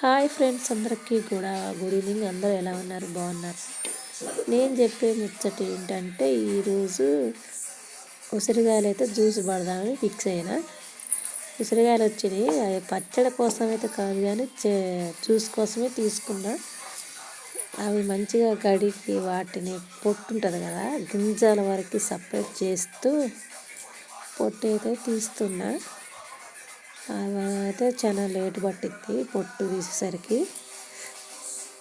Hi friends, అందరికీ కూడా good evening. అందరూ ఎలా ఉన్నారు? బాగున్నారు. నేను చెప్పే ముచ్చట ఏంటంటే, ఈరోజు ఉసిరికాయలు అయితే జ్యూస్ పడదామని ఫిక్స్ అయినా. ఉసిరికాయలు వచ్చినాయి, అవి పచ్చడి కోసం అయితే కాదు కానీ జ్యూస్ కోసమే తీసుకున్నా. అవి మంచిగా కడిగి వాటిని పొట్టు ఉంటుంది కదా, గింజల వరకు సపరేట్ చేస్తూ పొట్టు అయితే తీస్తున్నా. అయితే చాలా లేట్ పట్టింది పొట్టు తీసేసరికి.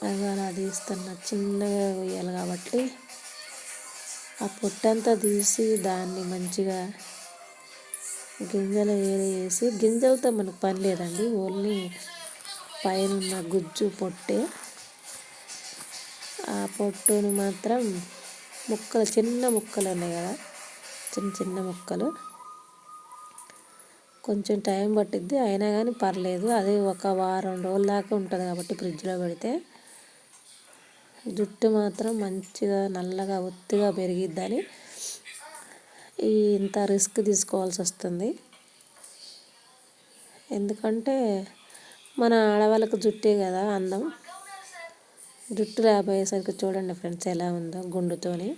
అవి అలా తీస్తున్నా, చిన్నగా వేయాలి కాబట్టి ఆ పొట్టు అంతా తీసి దాన్ని మంచిగా గింజలు వేసి, గింజలతో మనకు పని లేదండి, ఓన్లీ పైన ఉన్న గుజ్జు పొట్టే. ఆ పొట్టుని మాత్రం ముక్కలు, చిన్న ముక్కలు ఉన్నాయి కదా, చిన్న చిన్న ముక్కలు, కొంచెం టైం పట్టిద్ది, అయినా కానీ పర్లేదు. అది ఒక వారం రోజుల దాకా ఉంటుంది కాబట్టి ఫ్రిడ్జ్లో పెడితే జుట్టు మాత్రం మంచిగా నల్లగా ఒత్తిగా పెరిగిద్దని ఇంత రిస్క్ తీసుకోవాల్సి వస్తుంది. ఎందుకంటే మన ఆడవాళ్ళకు జుట్టే కదా అందం. జుట్టు రాబోయేసరికి చూడండి ఫ్రెండ్స్ ఎలా ఉందో గుండుతోని.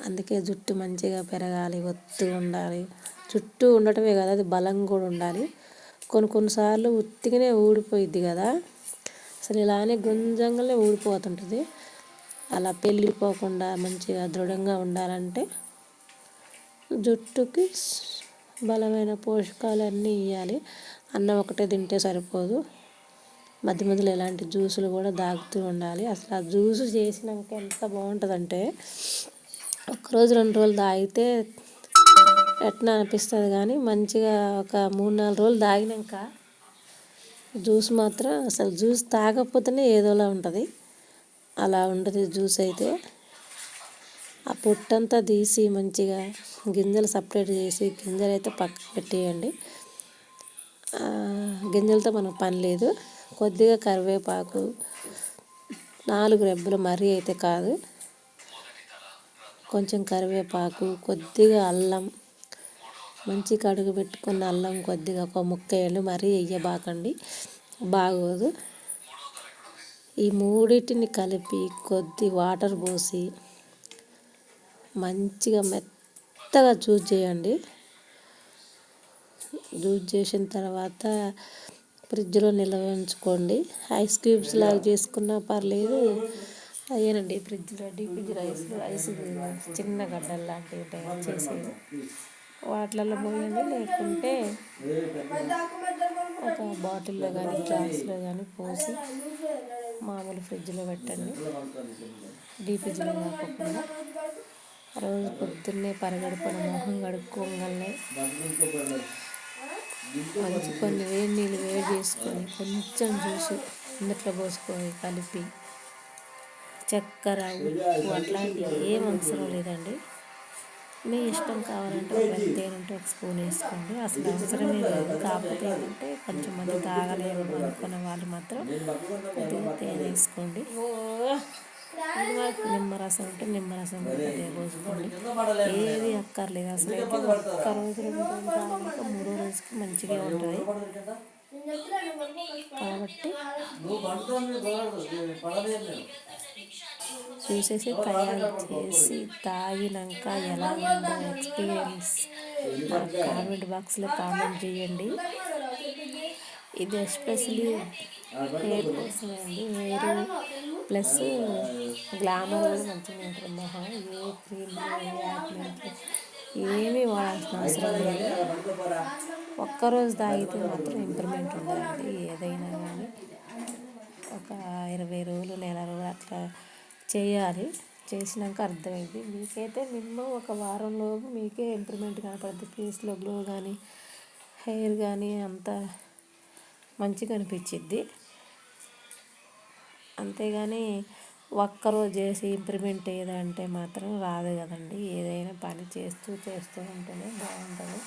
అందుకే జుట్టు మంచిగా పెరగాలి, ఒత్తుగా ఉండాలి. జుట్టు ఉండటమే కదా, అది బలం కూడా ఉండాలి. కొన్నిసార్లు ఉత్తిగానే ఊడిపోయిద్ది కదా, అసలు ఇలానే గుంజంగానే ఊడిపోతుంటుంది. అలా పెళ్ళిపోకుండా మంచిగా దృఢంగా ఉండాలంటే జుట్టుకి బలమైన పోషకాలన్నీ ఇవ్వాలి. అన్నం ఒకటే తింటే సరిపోదు, మధ్య మధ్యలో ఇలాంటి జ్యూసులు కూడా తాగుతూ ఉండాలి. అసలు ఆ జ్యూస్ చేసినాక ఎంత బాగుంటుందంటే, ఒక్కరోజు 2 రోజులు తాగితే ఎట్లా అనిపిస్తుంది కానీ, మంచిగా ఒక 3-4 రోజులు తాగినాక జ్యూస్ మాత్రం, అసలు జ్యూస్ తాగకపోతేనే ఏదోలా ఉంటుంది. అలా ఉంటుంది జ్యూస్ అయితే. ఆ పొట్టంతా తీసి మంచిగా గింజలు సపరేట్ చేసి, గింజలు అయితే పక్కకు పెట్టేయండి. గింజలతో మనకు పని లేదు. కొద్దిగా కరివేపాకు, 4 రెబ్బలు, మరీ అయితే కాదు, కొంచెం కరివేపాకు, కొద్దిగా అల్లం, మంచి కడుగు పెట్టుకున్న అల్లం కొద్దిగా ఒక ముక్క వేయండి, మరీ వేయబాకండి, బాగోదు. ఈ మూడింటిని కలిపి కొద్ది వాటర్ పోసి మంచిగా మెత్తగా జ్యూస్ చేయండి. జ్యూస్ చేసిన తర్వాత ఫ్రిడ్జ్లో నిల్వ ఉంచుకోండి. ఐస్ క్యూబ్స్ లాగా చేసుకున్నా పర్లేదు. అయ్యేనండి ఫ్రిడ్జ్లో డీప్ ఫ్రిడ్జ్ ఐస్ చిన్న గడ్డలు లాంటివి ఉంటాయి చేసేవి, వాటిలలో పోయండి. లేకుంటే ఒక బాటిల్లో కానీ గ్లాస్లో కానీ పోసి మామూలు ఫ్రిడ్జ్లో పెట్టండి. డీప్ ఫ్రిడ్జ్లో కాకుండా రోజు పొద్దున్నే పరగడుపున మొహం కడుక్కోగానే మంచి కొన్ని వేడి నీళ్ళు వేడి చేసుకొని కొంచెం జ్యూసు అందుట్లో పోసుకొని కలిపి, చక్కెర, ఉప్పు అట్లాంటివి ఏం అవసరం లేదండి. మీ ఇష్టం, కావాలంటే ఒక తేనె ఉంటే ఒక స్పూన్ వేసుకోండి, అసలు అవసరమే లేదు. కాకపోతే ఏంటంటే కొంచెం మంది తాగలేము అనుకున్న వాళ్ళు మాత్రం కొద్దిగా తేనె వేసుకోండి. నిమ్మరసం ఉంటే నిమ్మరసం కొద్దిగా పోసుకోండి. ఏది అక్కర్లేదు అసలు. అయితే ఒక్క రోజు 2 రోజులు తాగాక 3వ రోజుకి మంచిగా ఉంటుంది. కాబట్టి చూసేసి తయారు చేసి తాగినాక ఎలా ఉందో ఎక్స్పీరియన్స్ నాకు కామెంట్ బాక్స్లో కామెంట్ చేయండి. ఇది ఎస్పెషలీ హెయిర్ కోసమే అండి. హెయిర్ ప్లస్ గ్లామర్ కూడా మంచిగా ఉంటుంది మొహం. ఏ క్రీమ్, ఏ ఆయింట్మెంట్ ఏమీ వాడాల్సిన అవసరం లేదు. ఒక్కరోజు తాగితే మాత్రం ఇంప్రూవ్మెంట్ ఉండదండి. ఏదైనా కానీ ఒక 20 రోజులు, నెల రోజులు అట్లా చేయాలి. చేసినాక అర్థమైంది. మీకైతే మినిమం ఒక వారంలోపు మీకే ఇంప్రూవ్మెంట్ కనపడుతుంది. ఫేస్లో గ్లో కానీ, హెయిర్ కానీ అంతా మంచిగా అనిపించిద్ది. అంతేగాని ఒక్కరోజు చేసి ఇంప్రూవ్మెంట్ ఏదంటే మాత్రం రాదు కదండి. ఏదైనా పని చేస్తూ ఉంటేనే బాగుంటుంది.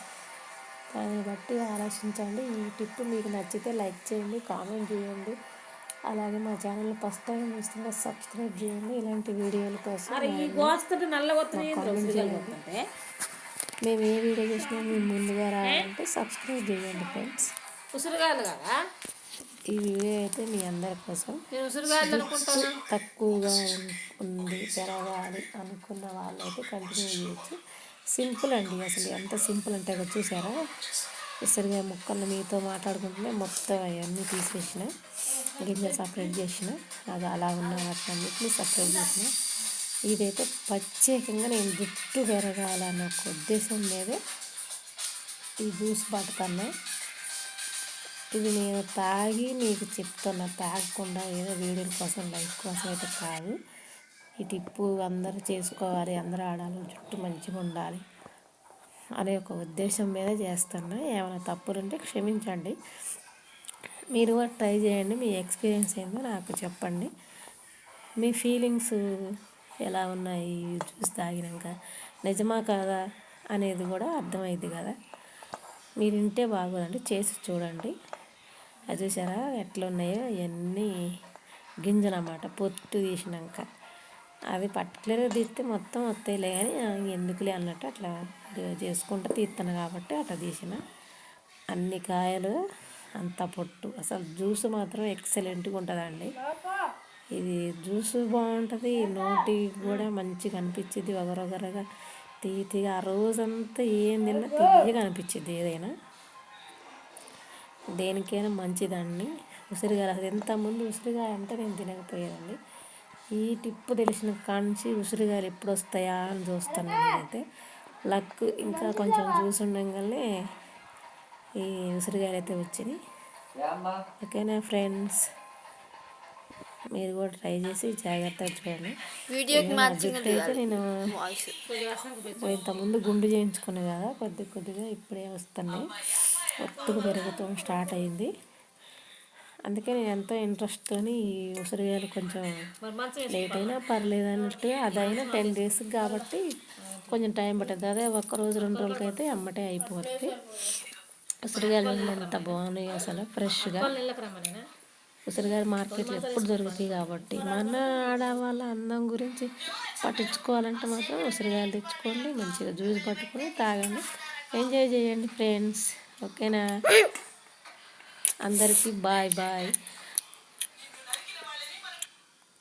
దాన్ని బట్టి ఆలోచించండి. ఈ టిప్ మీకు నచ్చితే లైక్ చేయండి, కామెంట్ చేయండి. అలాగే మా ఛానల్ ఫస్ట్ టైం చూస్తుంటే సబ్స్క్రైబ్ చేయండి. ఇలాంటి వీడియోల కోసం కామెంట్ చేయండి. మేము ఏ వీడియో చేసినా మేము ముందుగా రావాలంటే సబ్స్క్రైబ్ చేయండి ఫ్రెండ్స్. ఉసిరికాయలు కదా ఈ వీడియో అయితే మీ అందరి కోసం తక్కువగా ఉంది పెరగాలి అనుకున్న వాళ్ళైతే కంటిన్యూ చేయొచ్చు. సింపుల్ అండి, అసలు ఎంత సింపుల్ అంటే అది చూసారా, ఉసిరిగా ముక్కలు మీతో మాట్లాడుకుంటూనే మొత్తం అవన్నీ తీసేసిన, గింజలు సపరేట్ చేసిన, అది అలా ఉన్న వాటిని సపరేట్ చేసిన. ఇదైతే ప్రత్యేకంగా నేను జుట్టు పెరగాలన్న ఒక ఉద్దేశం మీదే ఈ జ్యూస్ పట్టుకున్నా. ఇది నేను తాగి మీకు చెప్తున్నా, తాగకుండా ఏదో వీడియోల కోసం లైక్ కోసం అయితే కాదు. ఈ టిప్పు అందరూ చేసుకోవాలి, అందరూ ఆడాలి, జుట్టు మంచిగా ఉండాలి అనే ఒక ఉద్దేశం మీద చేస్తున్నా. ఏమైనా తప్పులుంటే క్షమించండి. మీరు కూడా ట్రై చేయండి, మీ ఎక్స్పీరియన్స్ ఏందో నాకు చెప్పండి. మీ ఫీలింగ్స్ ఎలా ఉన్నాయి జ్యూస్ తాగినాక, నిజమా కాదా అనేది కూడా అర్థమైంది కదా. మీరు వింటే బాగోదండి, చేసి చూడండి. అది చూసారా ఎట్లా ఉన్నాయో, ఇవన్నీ గింజలు అన్నమాట. పొట్టు తీసినాక అది పర్టికులర్గా తీస్తే మొత్తం వస్తాయిలే, కానీ ఎందుకులే అన్నట్టు అట్లా చేసుకుంటూ తీస్తాను కాబట్టి అట్లా తీసిన. అన్ని కాయలు అంత పొట్టు, అసలు జ్యూస్ మాత్రం ఎక్సలెంట్గా ఉంటుందండి. ఇది జ్యూస్ బాగుంటుంది, నోటి కూడా మంచిగా అనిపించింది, ఒగరొగరగా తీగా. ఆ రోజంతా ఏం తిన్నా తీయగా అనిపించింది. ఏదైనా దేనికైనా మంచిదండి ఉసిరికాయ. అసలు ఇంతకుముందు ఉసిరికాయ అంటే నేను తినకపోయేదండి. ఈ టిప్పు తెలిసిన కాంచి ఉసిరికాయలు ఎప్పుడు వస్తాయా అని చూస్తాను నేనైతే. లక్ ఇంకా కొంచెం జ్యూస్ ఉండగానే ఈ ఉసిరికాయలు అయితే వచ్చినాయి. ఓకేనా ఫ్రెండ్స్, మీరు కూడా ట్రై చేసి జాగ్రత్తగా చూడండి. జుట్టు అయితే నేను ఇంతకుముందు గుండు చేయించుకున్నాను కదా, కొద్దిగా ఇప్పుడే వస్తున్నాయి, ఒత్తుగా పెరుగుతాం స్టార్ట్ అయింది. అందుకే నేను ఎంతో ఇంట్రెస్ట్తో ఈ ఉసిరికాయలు కొంచెం లేట్ అయినా పర్లేదు అన్నట్టుగా, అదైనా 10 days కాబట్టి కొంచెం టైం పడుతుంది. అదే ఒక్కరోజు 2 రోజులకైతే అమ్మటే అయిపోతుంది. ఉసిరికాయలు ఎంత బాగున్నాయి అసలు, ఫ్రెష్గా. ఉసిరికాయలు మార్కెట్లో ఎప్పుడు దొరుకుతాయి కాబట్టి మన ఆడవాళ్ళ అందం గురించి పట్టించుకోవాలంటే మాత్రం ఉసిరికాయలు తెచ్చుకోండి, మంచిగా జ్యూస్ పట్టుకొని తాగండి, ఎంజాయ్ చేయండి ఫ్రెండ్స్. ఓకేనా, అందరికీ బాయ్ బాయ్.